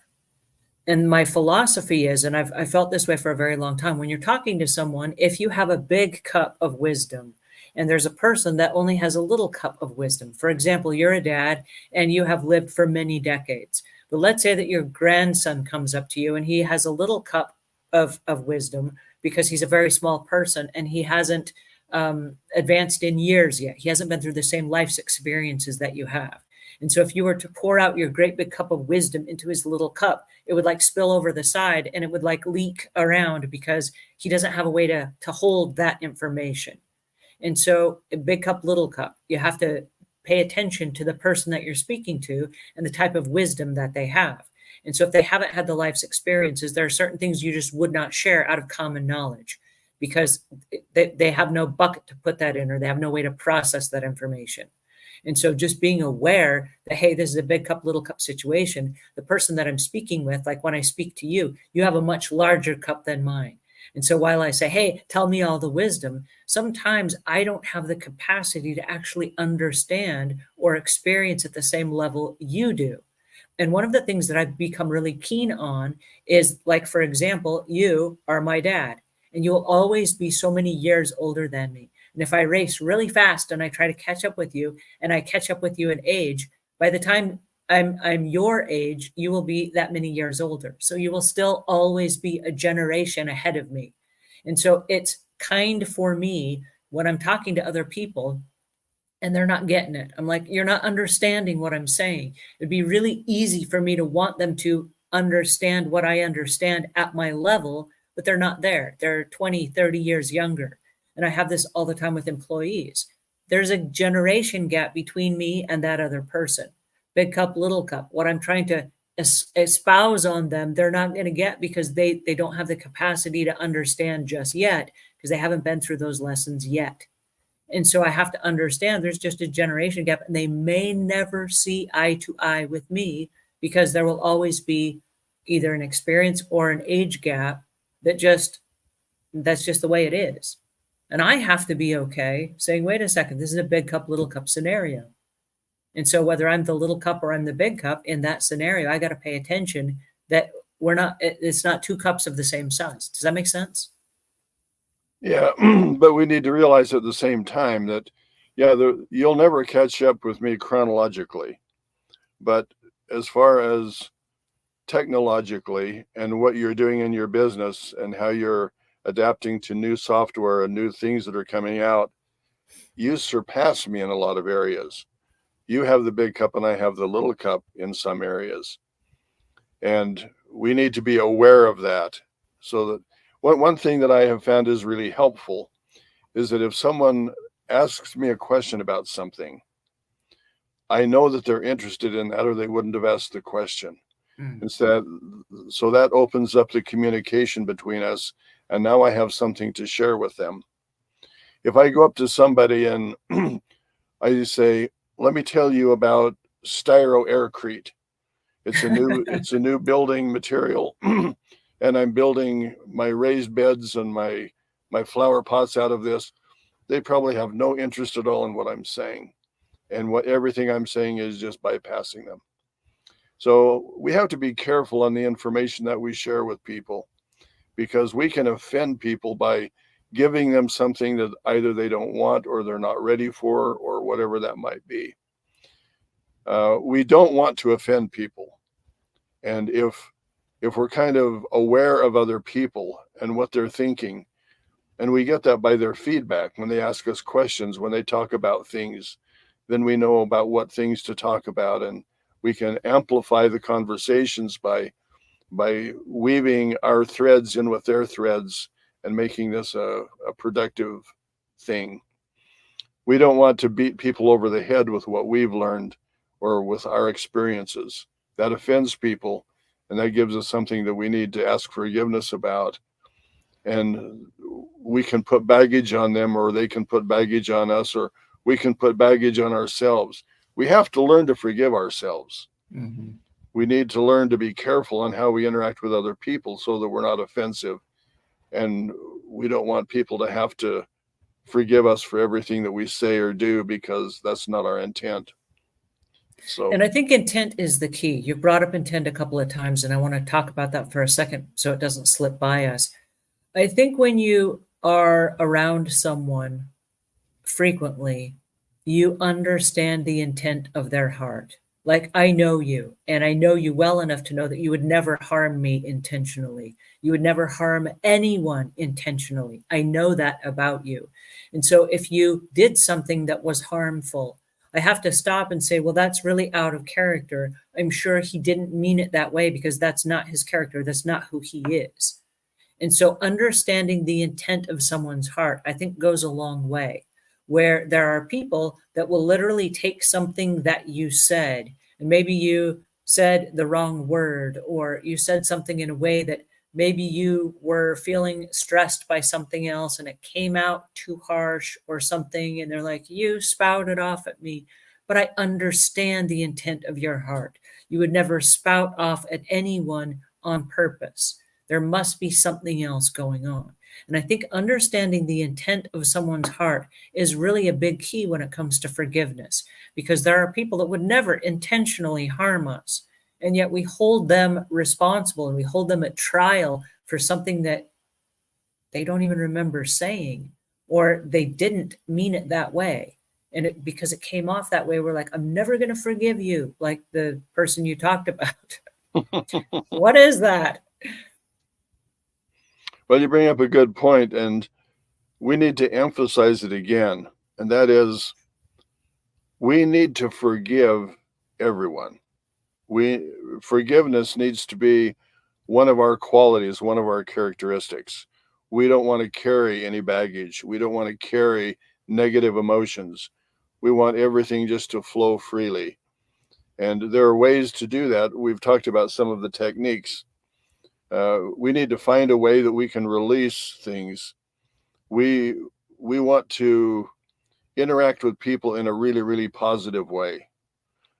And my philosophy is, and I felt this way for a very long time, when you're talking to someone, if you have a big cup of wisdom and there's a person that only has a little cup of wisdom, for example, you're a dad and you have lived for many decades. But let's say that your grandson comes up to you and he has a little cup of wisdom because he's a very small person and he hasn't advanced in years yet. He hasn't been through the same life's experiences that you have. And so if you were to pour out your great big cup of wisdom into his little cup, it would like spill over the side and it would like leak around because he doesn't have a way to hold that information. And so a big cup, little cup, you have to pay attention to the person that you're speaking to and the type of wisdom that they have. And so if they haven't had the life's experiences, there are certain things you just would not share out of common knowledge because they have no bucket to put that in or they have no way to process that information. And so just being aware that, hey, this is a big cup, little cup situation. The person that I'm speaking with, like when I speak to you, you have a much larger cup than mine. And so while I say, hey, tell me all the wisdom, sometimes I don't have the capacity to actually understand or experience at the same level you do. And one of the things that I've become really keen on is, like, for example, you are my dad, and you'll always be so many years older than me. And if I race really fast and I try to catch up with you and I catch up with you in age, by the time I'm your age, you will be that many years older. So you will still always be a generation ahead of me. And so it's kind for me when I'm talking to other people and they're not getting it. I'm like, you're not understanding what I'm saying. It'd be really easy for me to want them to understand what I understand at my level, but they're not there. They're 20, 30 years younger. And I have this all the time with employees. There's a generation gap between me and that other person. Big cup, little cup. What I'm trying to espouse on them, they're not going to get because they don't have the capacity to understand just yet because they haven't been through those lessons yet. And so I have to understand there's just a generation gap, and they may never see eye to eye with me because there will always be either an experience or an age gap that just that's just the way it is. And I have to be okay saying, wait a second, this is a big cup, little cup scenario. And so whether I'm the little cup or I'm the big cup in that scenario, I got to pay attention that it's not two cups of the same size. Does that make sense? Yeah, but we need to realize at the same time that, yeah, you'll never catch up with me chronologically. But as far as technologically and what you're doing in your business and how you're adapting to new software and new things that are coming out, you surpass me in a lot of areas. You have the big cup and I have the little cup in some areas. And we need to be aware of that. So that one thing that I have found is really helpful is that if someone asks me a question about something, I know that they're interested in that or they wouldn't have asked the question. Instead, so that opens up the communication between us, and now I have something to share with them. If I go up to somebody and I say, let me tell you about styro aircrete. It's a new building material, and I'm building my raised beds and my flower pots out of this. They probably have no interest at all in what I'm saying, and everything I'm saying is just bypassing them. So we have to be careful on the information that we share with people, because we can offend people by giving them something that either they don't want or they're not ready for or whatever that might be. We don't want to offend people. And if we're kind of aware of other people and what they're thinking, and we get that by their feedback when they ask us questions, when they talk about things, then we know about what things to talk about, and we can amplify the conversations by weaving our threads in with their threads and making this a productive thing. We don't want to beat people over the head with what we've learned or with our experiences. That offends people, and that gives us something that we need to ask forgiveness about. And we can put baggage on them, or they can put baggage on us, or we can put baggage on ourselves. We have to learn to forgive ourselves. Mm-hmm. We need to learn to be careful on how we interact with other people so that we're not offensive. And we don't want people to have to forgive us for everything that we say or do, because that's not our intent. So, And I think intent is the key. You brought up intent a couple of times, and I want to talk about that for a second so it doesn't slip by us. I think when you are around someone frequently, you understand the intent of their heart. Like, I know you, and I know you well enough to know that you would never harm me intentionally. You would never harm anyone intentionally. I know that about you. And so if you did something that was harmful, I have to stop and say, well, that's really out of character. I'm sure he didn't mean it that way because that's not his character. That's not who he is. And so understanding the intent of someone's heart, I think, goes a long way, where there are people that will literally take something that you said, and maybe you said the wrong word, or you said something in a way that maybe you were feeling stressed by something else and it came out too harsh or something. And they're like, you spouted off at me, but I understand the intent of your heart. You would never spout off at anyone on purpose. There must be something else going on. And I think understanding the intent of someone's heart is really a big key when it comes to forgiveness, because there are people that would never intentionally harm us. And yet we hold them responsible and we hold them at trial for something that they don't even remember saying, or they didn't mean it that way. And because it came off that way, we're like, I'm never going to forgive you, like the person you talked about. What is that? well, you bring up a good point, and we need to emphasize it again. And that is, we need to forgive everyone. Forgiveness needs to be one of our qualities, one of our characteristics. We don't want to carry any baggage. We don't want to carry negative emotions. We want everything just to flow freely. And there are ways to do that. We've talked about some of the techniques. We need to find a way that we can release things. We want to interact with people in a really, really positive way.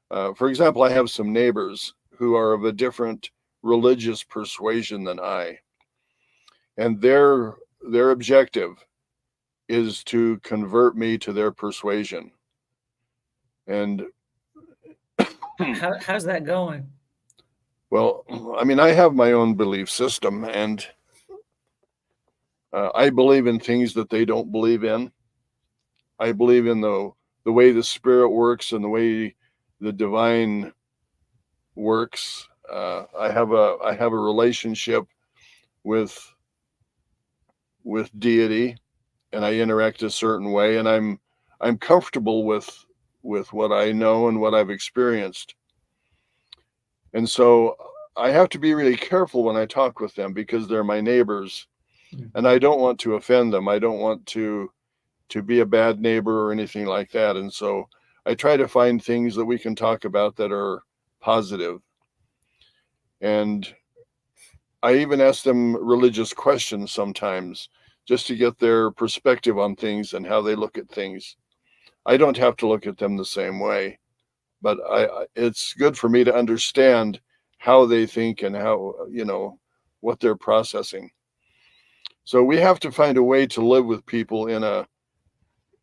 For example, I have some neighbors who are of a different religious persuasion than I, and their objective is to convert me to their persuasion. And how's that going? well, I mean, I have my own belief system, and I believe in things that they don't believe in. I believe in the way the spirit works and the way the divine works. I have a relationship with deity, and I interact a certain way, and I'm comfortable with what I know and what I've experienced. And so I have to be really careful when I talk with them, because they're my neighbors, and I don't want to offend them. I don't want to be a bad neighbor or anything like that. And so I try to find things that we can talk about that are positive. And I even ask them religious questions sometimes, just to get their perspective on things and how they look at things. I don't have to look at them the same way, but it's good for me to understand how they think and how, what they're processing. So we have to find a way to live with people in a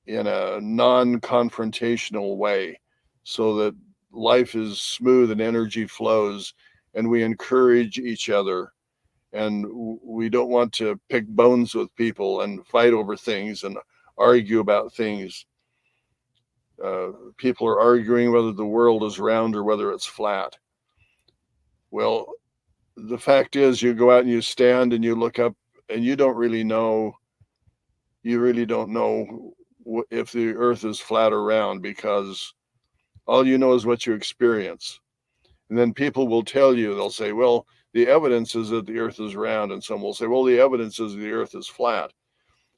non-confrontational way, so that life is smooth and energy flows, and we encourage each other. And we don't want to pick bones with people and fight over things and argue about things. People are arguing whether the world is round or whether it's flat. Well, the fact is, you go out and you stand and you look up, and you really don't know if the earth is flat or round, because all you know is what you experience. And then people will tell you, they'll say, well, the evidence is that the earth is round. And some will say, well, the evidence is the earth is flat.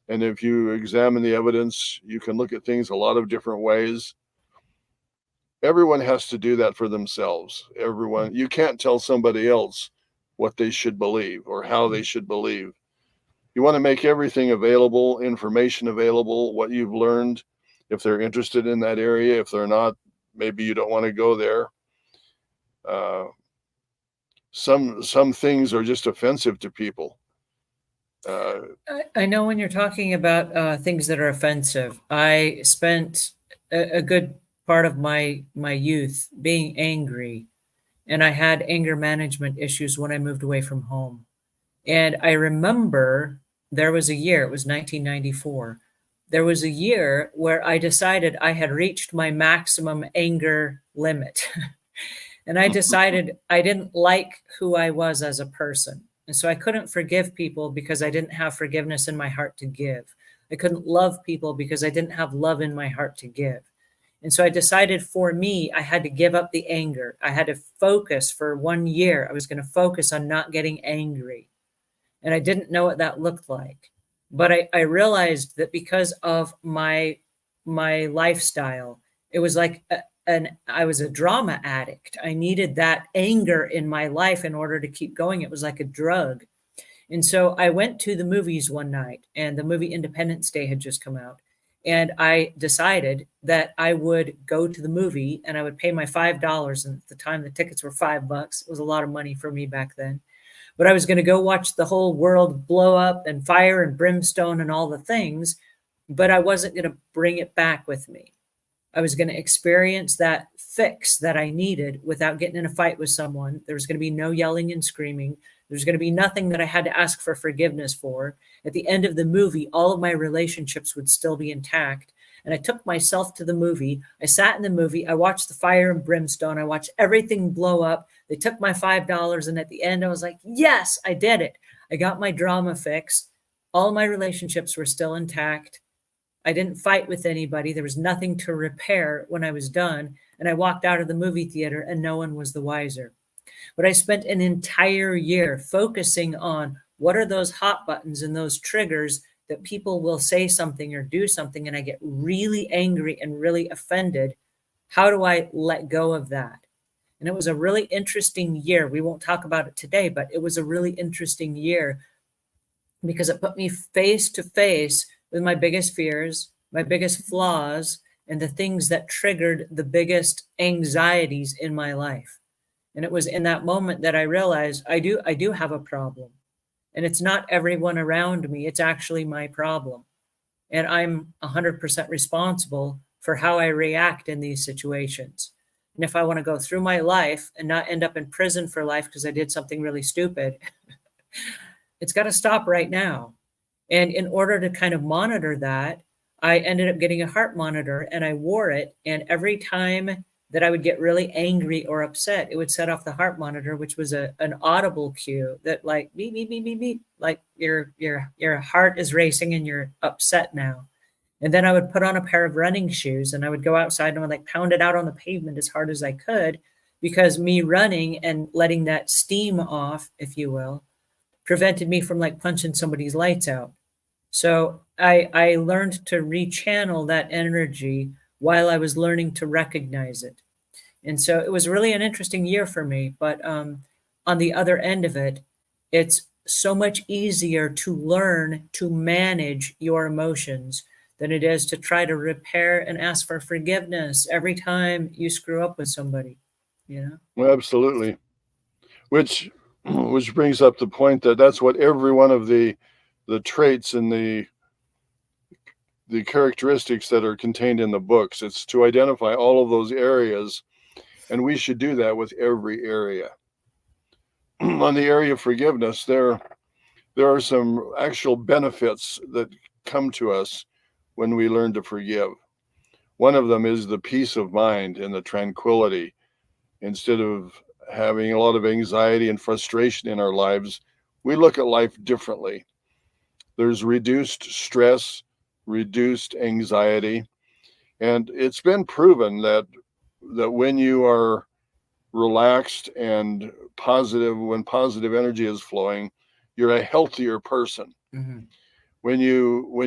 And if you examine the evidence, you can look at things a lot of different ways. Everyone has to do that for themselves. You can't tell somebody else what they should believe or how they should believe. You want to make everything available, information available, what you've learned, if they're interested in that area. If they're not, maybe you don't want to go there. Some things are just offensive to people. I know when you're talking about things that are offensive. I spent a good part of my youth being angry, and I had anger management issues when I moved away from home. And I remember there was a year, it was 1994. There was a year where I decided I had reached my maximum anger limit. And I decided I didn't like who I was as a person. And so I couldn't forgive people because I didn't have forgiveness in my heart to give. I couldn't love people because I didn't have love in my heart to give. And so I decided, for me, I had to give up the anger. I had to focus for 1 year. I was going to focus on not getting angry. And I didn't know what that looked like. But I realized that because of my lifestyle, it was like I was a drama addict. I needed that anger in my life in order to keep going. It was like a drug. And so I went to the movies one night, and the movie Independence Day had just come out. And I decided that I would go to the movie, and I would pay my $5. And at the time, the tickets were $5. It was a lot of money for me back then. But I was going to go watch the whole world blow up and fire and brimstone and all the things, but I wasn't going to bring it back with me. I was going to experience that fix that I needed without getting in a fight with someone. There was going to be no yelling and screaming. There's going to be nothing that I had to ask for forgiveness for. At the end of the movie, all of my relationships would still be intact. And I took myself to the movie. I sat in the movie. I watched the fire and brimstone. I watched everything blow up. They took my $5. And at the end, I was like, yes, I did it. I got my drama fix. All my relationships were still intact. I didn't fight with anybody. There was nothing to repair when I was done. And I walked out of the movie theater and no one was the wiser. But I spent an entire year focusing on what are those hot buttons and those triggers that people will say something or do something, and I get really angry and really offended. How do I let go of that? And it was a really interesting year. We won't talk about it today, but it was a really interesting year because it put me face to face with my biggest fears, my biggest flaws, and the things that triggered the biggest anxieties in my life. And it was in that moment that I realized I do have a problem. And it's not everyone around me, it's actually my problem. And I'm 100% responsible for how I react in these situations. And if I want to go through my life and not end up in prison for life because I did something really stupid, it's got to stop right now. And in order to kind of monitor that, I ended up getting a heart monitor and I wore it. And every time that I would get really angry or upset, it would set off the heart monitor, which was an audible cue that like beep, beep, beep, beep, beep, like your heart is racing and you're upset now. And then I would put on a pair of running shoes and I would go outside and I would like pound it out on the pavement as hard as I could because me running and letting that steam off, if you will, prevented me from like punching somebody's lights out. So I learned to rechannel that energy while I was learning to recognize it. And so it was really an interesting year for me. But on the other end of it, it's so much easier to learn to manage your emotions than it is to try to repair and ask for forgiveness every time you screw up with somebody, you know? Well, absolutely. Which brings up the point that that's what every one of the traits and the characteristics that are contained in the books. It's to identify all of those areas, and we should do that with every area. On the area of forgiveness, there are some actual benefits that come to us when we learn to forgive. One of them is the peace of mind and the tranquility. Instead of having a lot of anxiety and frustration in our lives, we look at life differently. There's reduced stress, reduced anxiety, and it's been proven that when you are relaxed and positive, when positive energy is flowing, you're a healthier person. Mm-hmm. When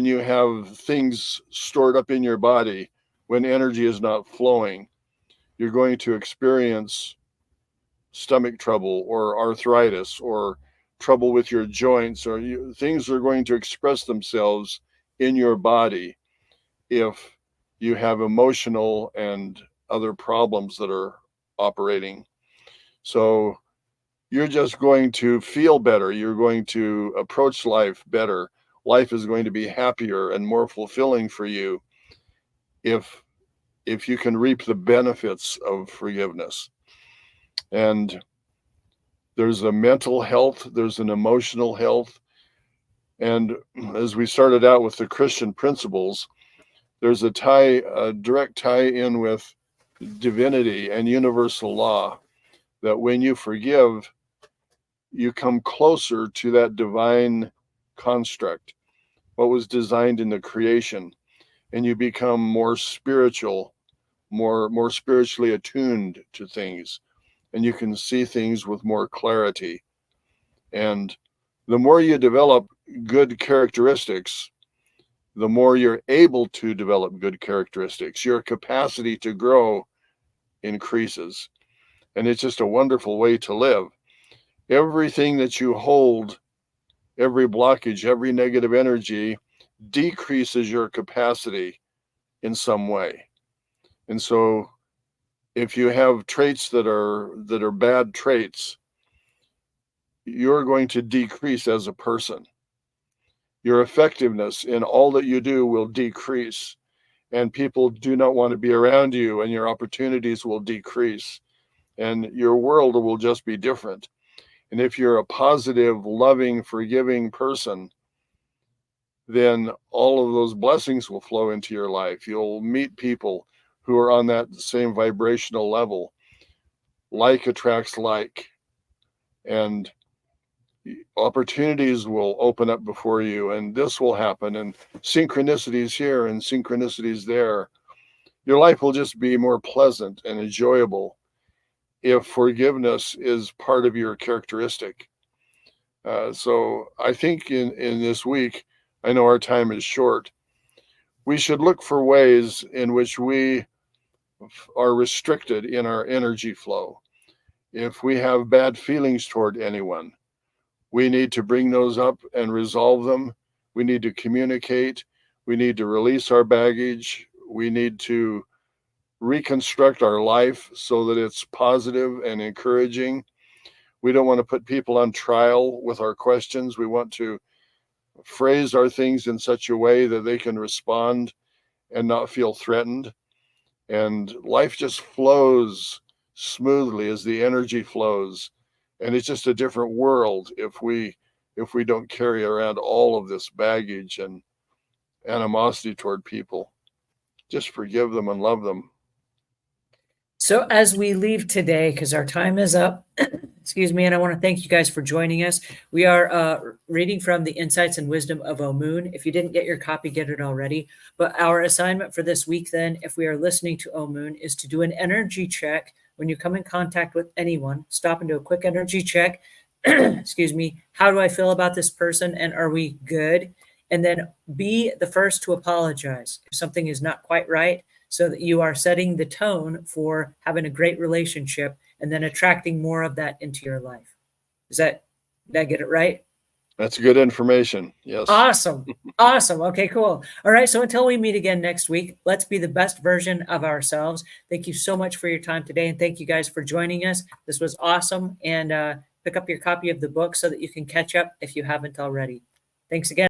you have things stored up in your body, when energy is not flowing, you're going to experience stomach trouble or arthritis or trouble with your joints, or things are going to express themselves in your body if you have emotional and other problems that are operating. So you're just going to feel better. You're going to approach life better. Life is going to be happier and more fulfilling for you if you can reap the benefits of forgiveness. And there's a mental health, there's an emotional health. And as we started out with the Christian principles, there's a direct tie in with divinity and universal law, that when you forgive, you come closer to that divine construct, what was designed in the creation, and you become more spiritual, more spiritually attuned to things, and you can see things with more clarity. And the more you develop good characteristics, the more you're able to develop good characteristics. Your capacity to grow increases. And it's just a wonderful way to live. Everything that you hold, every blockage, every negative energy decreases your capacity in some way. And so if you have traits that are bad traits, you're going to decrease as a person. Your effectiveness in all that you do will decrease, and people do not want to be around you, and your opportunities will decrease, and your world will just be different. And if you're a positive, loving, forgiving person, then all of those blessings will flow into your life. You'll meet people who are on that same vibrational level. Like attracts like, and opportunities will open up before you, and this will happen, and synchronicities here and synchronicities there. Your life will just be more pleasant and enjoyable if forgiveness is part of your characteristic. So I think in this week, I know our time is short, we should look for ways in which we are restricted in our energy flow. If we have bad feelings toward anyone, we need to bring those up and resolve them. We need to communicate. We need to release our baggage. We need to reconstruct our life so that it's positive and encouraging. We don't want to put people on trial with our questions. We want to phrase our things in such a way that they can respond and not feel threatened. And life just flows smoothly as the energy flows. And it's just a different world if we don't carry around all of this baggage and animosity toward people. Just forgive them and love them. So as we leave today, because our time is up, excuse me, and I want to thank you guys for joining us. We are reading from the Insights and Wisdom of Omuugn. If you didn't get your copy, get it already. But our assignment for this week then, if we are listening to Omuugn, is to do an energy check. When you come in contact with anyone, stop and do a quick energy check. Excuse me. How do I feel about this person? And are we good? And then be the first to apologize if something is not quite right, so that you are setting the tone for having a great relationship and then attracting more of that into your life. Did I get it right? That's good information. Yes. Awesome. Awesome. Okay, cool. All right. So until we meet again next week, let's be the best version of ourselves. Thank you so much for your time today. And thank you guys for joining us. This was awesome. And pick up your copy of the book so that you can catch up if you haven't already. Thanks again.